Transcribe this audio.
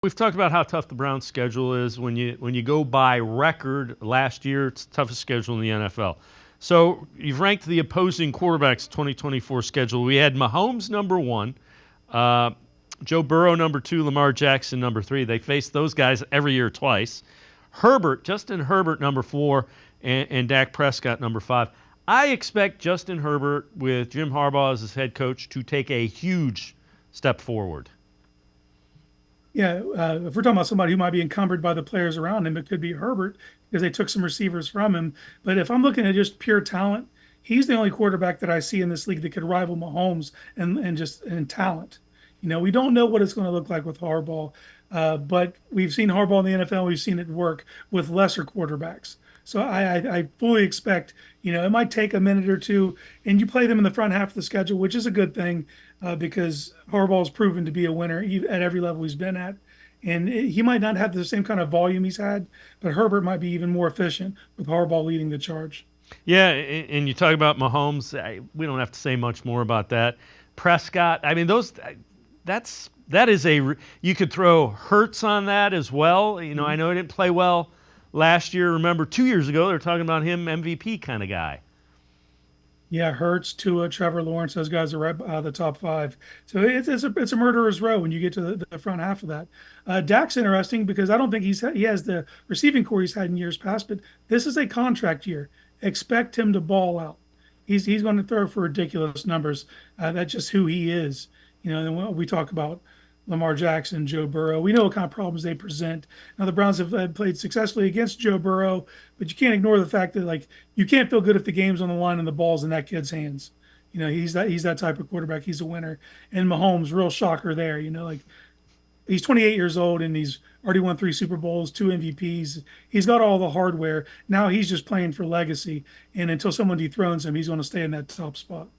We've talked about how tough the Browns' schedule is. When you go by record last year, it's the toughest schedule in the NFL. So you've ranked the opposing quarterbacks' 2024 schedule. We had Mahomes number one, Joe Burrow number two, Lamar Jackson number three. They face those guys every year twice. Justin Herbert number four, and Dak Prescott number five. I expect Justin Herbert with Jim Harbaugh as his head coach to take a huge step forward. Yeah, if we're talking about somebody who might be encumbered by the players around him, it could be Herbert because they took some receivers from him. But if I'm looking at just pure talent, he's the only quarterback that I see in this league that could rival Mahomes and just in talent. We don't know what it's going to look like with Harbaugh, but we've seen Harbaugh in the NFL. We've seen it work with lesser quarterbacks. So I fully expect, it might take a minute or two, and you play them in the front half of the schedule, which is a good thing because Harbaugh's proven to be a winner at every level he's been at. And he might not have the same kind of volume he's had, but Herbert might be even more efficient with Harbaugh leading the charge. Yeah, and you talk about Mahomes. We don't have to say much more about that. Prescott. I mean, that is you could throw Hurts on that as well. I know he didn't play well last year. Remember, 2 years ago they were talking about him MVP kind of guy. Yeah, Hurts, Tua, Trevor Lawrence, those guys are right out of the top five. So it's a murderer's row when you get to the front half of that. Dak's interesting because I don't think he has the receiving core he's had in years past, but this is a contract year. Expect him to ball out. He's going to throw for ridiculous numbers. That's just who he is. And when we talk about Lamar Jackson, Joe Burrow. We know what kind of problems they present. Now the Browns have played successfully against Joe Burrow, but you can't ignore the fact that you can't feel good if the game's on the line and the ball's in that kid's hands. He's that type of quarterback. He's a winner. And Mahomes, real shocker there. He's 28 years old and he's already won 3 Super Bowls, 2 MVPs. He's got all the hardware. Now he's just playing for legacy. And until someone dethrones him, he's going to stay in that top spot.